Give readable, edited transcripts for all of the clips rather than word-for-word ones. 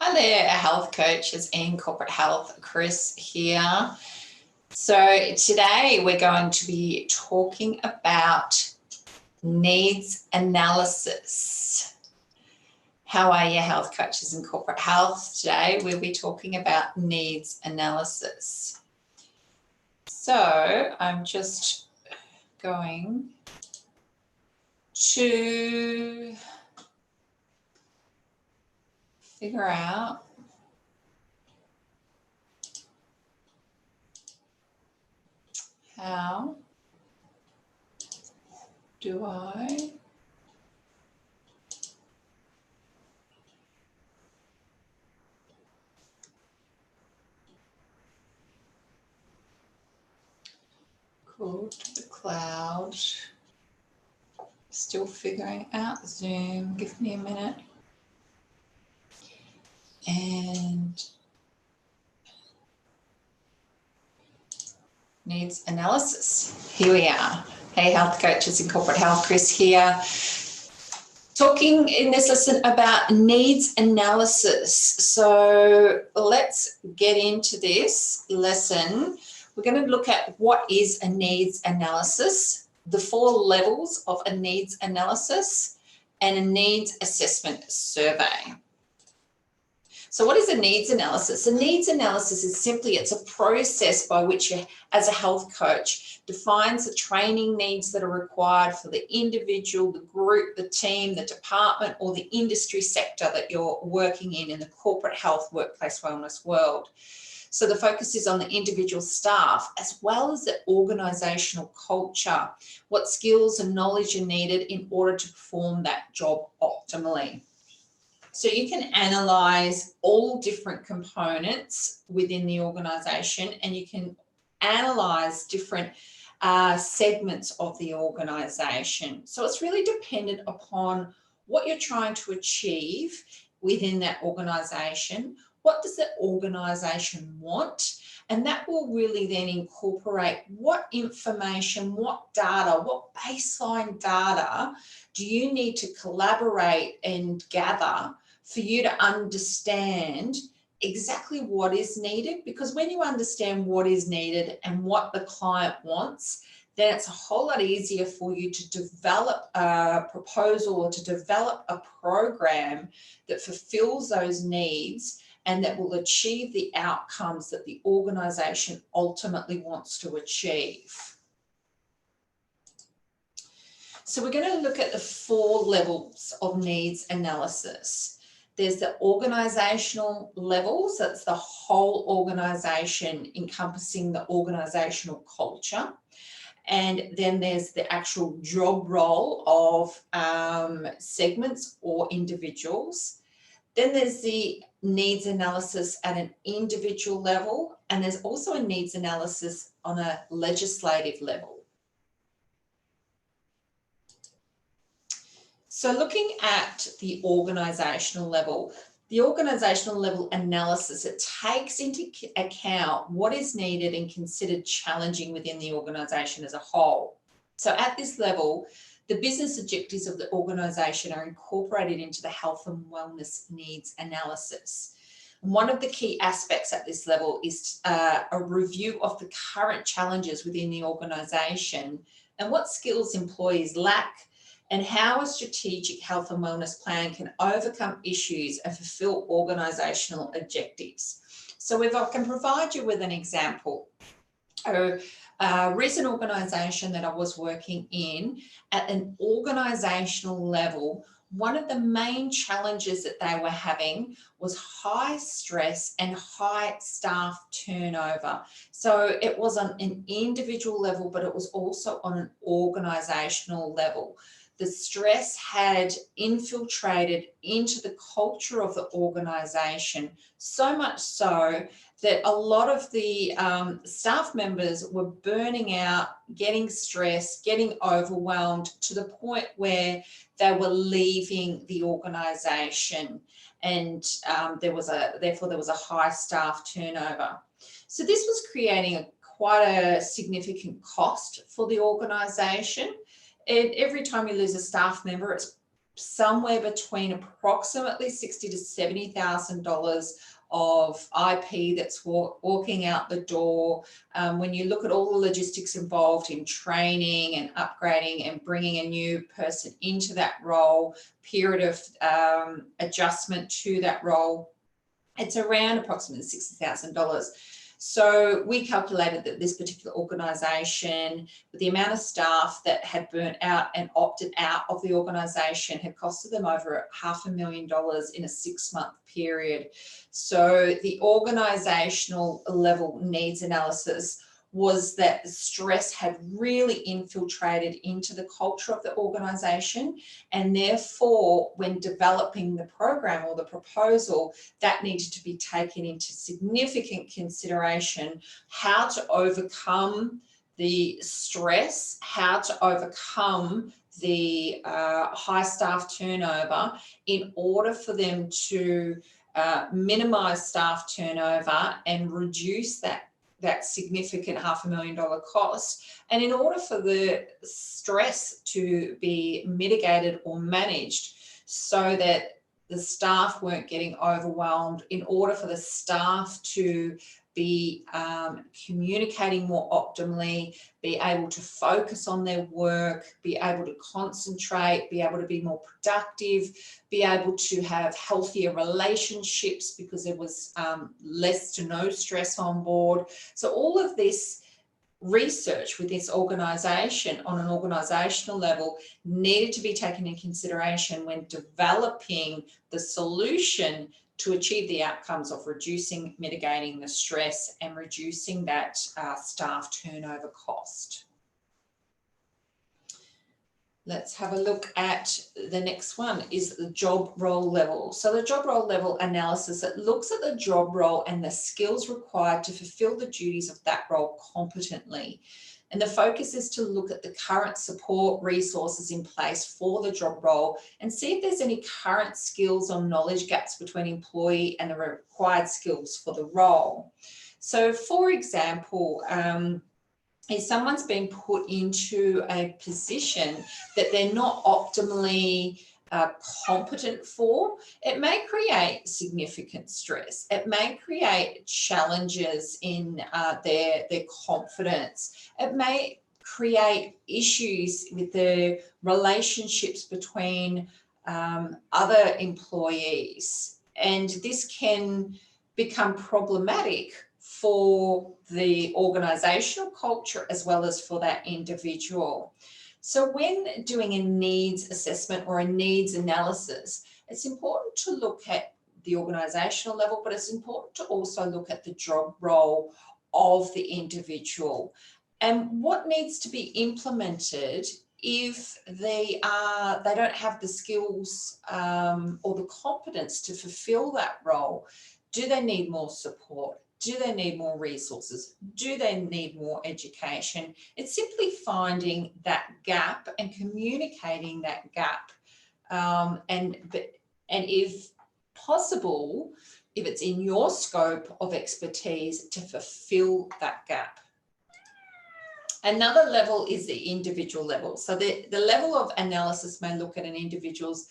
Hi there, health coaches in corporate health. Chris here. So today we're going to be talking about needs analysis. How are you, health coaches in corporate health? Today we'll be talking about needs analysis. So I'm just going to figure out how do I go to the cloud. Still figuring out Zoom. Give me a minute. And needs analysis. Here we are. Hey, health coaches in corporate health, Chris here. Talking in this lesson about needs analysis. So let's get into this lesson. We're going to look at what is a needs analysis, the 4 levels of a needs analysis, and a needs assessment survey. So what is a needs analysis? A needs analysis is simply, it's a process by which you, as a health coach, defines the training needs that are required for the individual, the group, the team, the department, or the industry sector that you're working in the corporate health workplace wellness world. So the focus is on the individual staff as well as the organisational culture, what skills and knowledge are needed in order to perform that job optimally. So you can analyse all different components within the organisation, and you can analyse different segments of the organisation. So it's really dependent upon what you're trying to achieve within that organisation. What does the organisation want? And that will really then incorporate what information, what data, what baseline data do you need to collaborate and gather for you to understand exactly what is needed. Because when you understand what is needed and what the client wants, then it's a whole lot easier for you to develop a proposal or to develop a program that fulfills those needs and that will achieve the outcomes that the organisation ultimately wants to achieve. So we're going to look at the 4 levels of needs analysis. There's the organisational levels, that's the whole organisation encompassing the organisational culture. And then there's the actual job role of segments or individuals. Then there's the needs analysis at an individual level, and there's also a needs analysis on a legislative level. So looking at the organisational level analysis, it takes into account what is needed and considered challenging within the organisation as a whole. So at this level, the business objectives of the organisation are incorporated into the health and wellness needs analysis. And one of the key aspects at this level is a review of the current challenges within the organisation and what skills employees lack, and how a strategic health and wellness plan can overcome issues and fulfill organisational objectives. So if I can provide you with an example, a recent organisation that I was working in, at an organisational level, one of the main challenges that they were having was high stress and high staff turnover. So it was on an individual level, but it was also on an organisational level. The stress had infiltrated into the culture of the organisation, so much so that a lot of the staff members were burning out, getting stressed, getting overwhelmed to the point where they were leaving the organisation, and therefore there was a high staff turnover. So this was creating quite a significant cost for the organisation. And every time you lose a staff member, it's somewhere between approximately $60,000 to $70,000 of IP that's walking out the door. When you look at all the logistics involved in training and upgrading and bringing a new person into that role, period of adjustment to that role, it's around approximately $60,000. So we calculated that this particular organisation, with the amount of staff that had burnt out and opted out of the organisation, had costed them over $500,000 in a 6-month period. So the organisational level needs analysis was that the stress had really infiltrated into the culture of the organisation, and therefore when developing the program or the proposal, that needed to be taken into significant consideration, how to overcome the stress, how to overcome the high staff turnover in order for them to minimise staff turnover and reduce that significant $500,000 cost. And in order for the stress to be mitigated or managed so that the staff weren't getting overwhelmed, in order for the staff to be communicating more optimally, be able to focus on their work, be able to concentrate, be able to be more productive, be able to have healthier relationships because there was less to no stress on board. So all of this research with this organisation on an organisational level needed to be taken into consideration when developing the solution to achieve the outcomes of reducing, mitigating the stress and reducing that staff turnover cost. Let's have a look at the next one, is the job role level. So the job role level analysis, it looks at the job role and the skills required to fulfill the duties of that role competently. And the focus is to look at the current support resources in place for the job role and see if there's any current skills or knowledge gaps between employee and the required skills for the role. So for example, if someone's been put into a position that they're not optimally competent for, it may create significant stress. It may create challenges in their confidence. It may create issues with the relationships between other employees. And this can become problematic for the organisational culture as well as for that individual. So when doing a needs assessment or a needs analysis, it's important to look at the organisational level, but it's important to also look at the job role of the individual and what needs to be implemented if they don't have the skills or the competence to fulfil that role. Do they need more support? Do they need more resources? Do they need more education? It's simply finding that gap and communicating that gap. And if possible, if it's in your scope of expertise, to fulfill that gap. Another level is the individual level. So the level of analysis may look at an individual's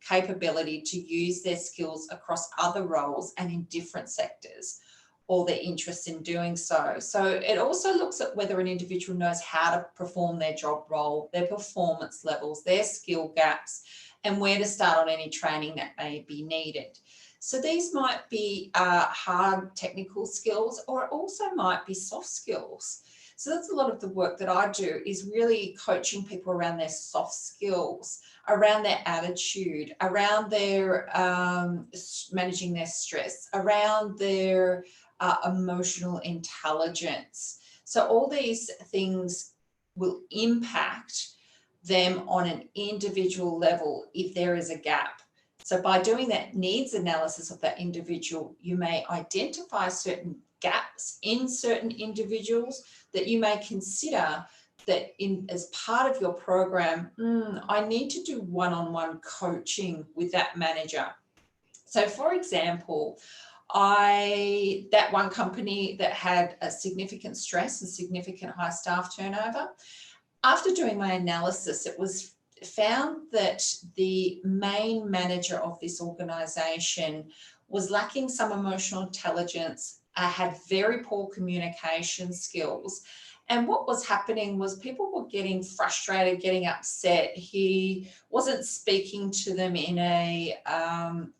capability to use their skills across other roles and in different sectors, or their interest in doing so. So it also looks at whether an individual knows how to perform their job role, their performance levels, their skill gaps, and where to start on any training that may be needed. So these might be hard technical skills, or it also might be soft skills. So that's a lot of the work that I do, is really coaching people around their soft skills, around their attitude, around their managing their stress, around their emotional intelligence. So all these things will impact them on an individual level if there is a gap. So by doing that needs analysis of that individual, you may identify certain gaps in certain individuals that you may consider that as part of your program, I need to do one-on-one coaching with that manager. So for example, that one company that had a significant stress and significant high staff turnover, after doing my analysis, it was found that the main manager of this organisation was lacking some emotional intelligence, had very poor communication skills. And what was happening was people were getting frustrated, getting upset. He wasn't speaking to them in a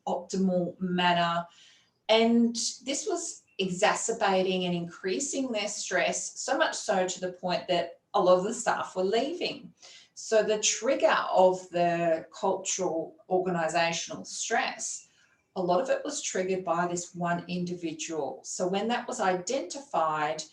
optimal manner. And this was exacerbating and increasing their stress, so much so to the point that a lot of the staff were leaving. So the trigger of the cultural organisational stress, a lot of it was triggered by this one individual. So when that was identified,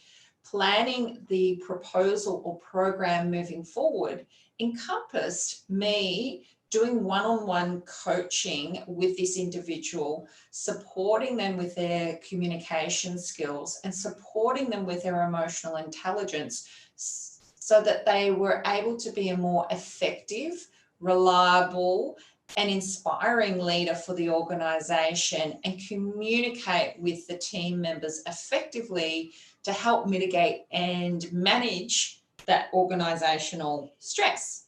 planning the proposal or program moving forward encompassed me doing one-on-one coaching with this individual, supporting them with their communication skills and supporting them with their emotional intelligence so that they were able to be a more effective, reliable, and inspiring leader for the organisation and communicate with the team members effectively to help mitigate and manage that organisational stress.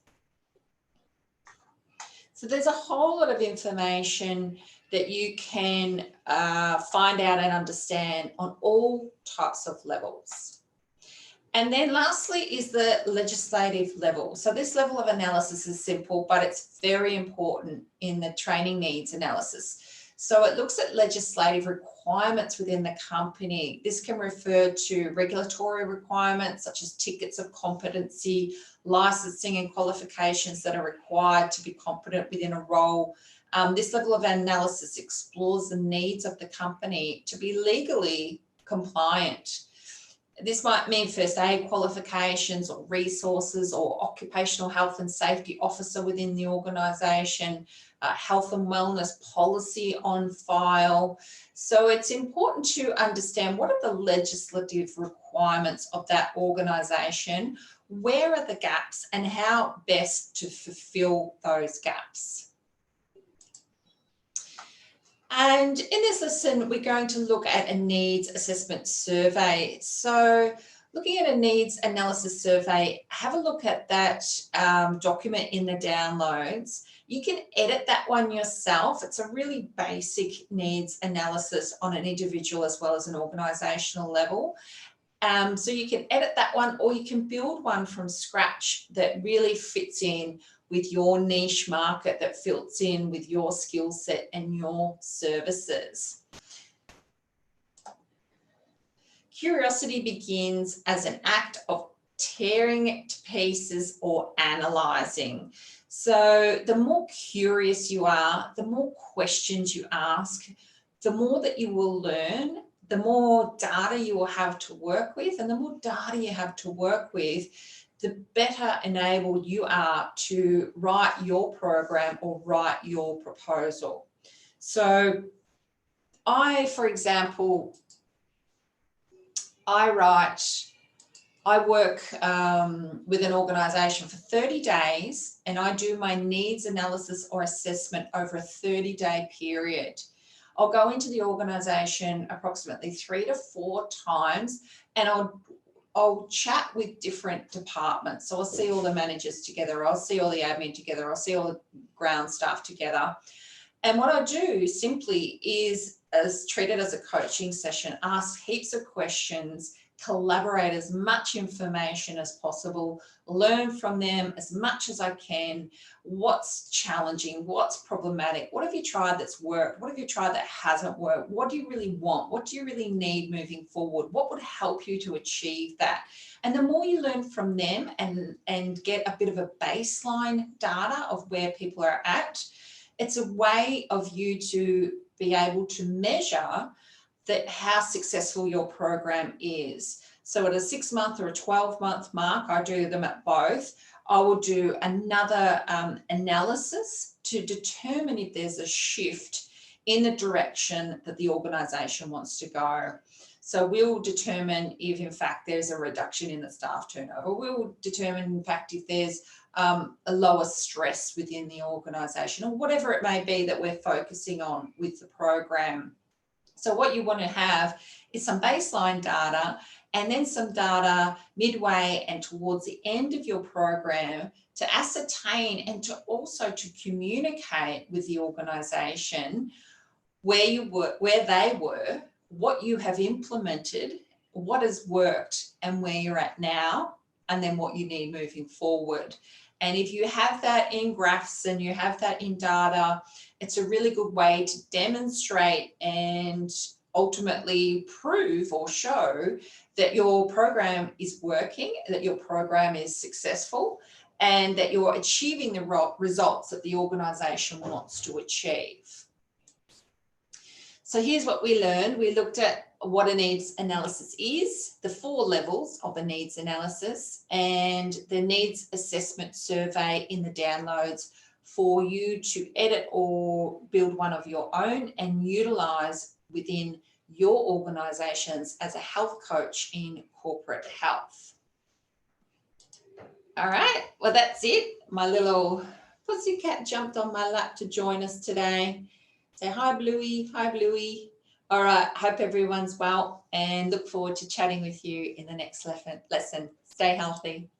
So there's a whole lot of information that you can find out and understand on all types of levels. And then lastly is the legislative level. So this level of analysis is simple, but it's very important in the training needs analysis. So it looks at legislative requirements within the company. This can refer to regulatory requirements such as tickets of competency, licensing and qualifications that are required to be competent within a role. This level of analysis explores the needs of the company to be legally compliant. This might mean first aid qualifications or resources or occupational health and safety officer within the organisation, health and wellness policy on file. So it's important to understand what are the legislative requirements of that organisation, where are the gaps and how best to fulfil those gaps. And in this lesson, we're going to look at a needs assessment survey. So looking at a needs analysis survey, have a look at that document in the downloads. You can edit that one yourself. It's a really basic needs analysis on an individual as well as an organisational level. So you can edit that one or you can build one from scratch that really fits in with your niche market, that fits in with your skill set and your services. Curiosity begins as an act of tearing it to pieces or analysing. So the more curious you are, the more questions you ask, the more that you will learn, the more data you will have to work with, and the more data you have to work with, the better enabled you are to write your program or write your proposal. So for example, I work with an organisation for 30 days and I do my needs analysis or assessment over a 30-day period. I'll go into the organisation approximately 3 to 4 times and I'll chat with different departments. So I'll see all the managers together, I'll see all the admin together, I'll see all the ground staff together. And what I do simply is treat it as a coaching session, ask heaps of questions, collaborate as much information as possible, learn from them as much as I can. What's challenging? What's problematic? What have you tried that's worked? What have you tried that hasn't worked? What do you really want? What do you really need moving forward? What would help you to achieve that? And the more you learn from them and get a bit of a baseline data of where people are at, it's a way of you to be able to measure that how successful your program is. So at a 6-month or a 12-month mark, I do them at both. I will do another analysis to determine if there's a shift in the direction that the organisation wants to go. So we'll determine if in fact there's a reduction in the staff turnover. We'll determine in fact if there's a lower stress within the organisation or whatever it may be that we're focusing on with the program. So what you want to have is some baseline data and then some data midway and towards the end of your program to ascertain and to also to communicate with the organisation where you were, where they were, what you have implemented, what has worked and where you're at now, and then what you need moving forward. And if you have that in graphs and you have that in data, it's a really good way to demonstrate and ultimately prove or show that your program is working, that your program is successful, and that you're achieving the results that the organisation wants to achieve. So here's what we learned. We looked at what a needs analysis is, the 4 levels of a needs analysis, and the needs assessment survey in the downloads for you to edit or build one of your own and utilise within your organisations as a health coach in corporate health. All right, well, that's it. My little pussycat jumped on my lap to join us today. Say hi, Bluey. Hi, Bluey. All right, hope everyone's well and look forward to chatting with you in the next lesson. Stay healthy.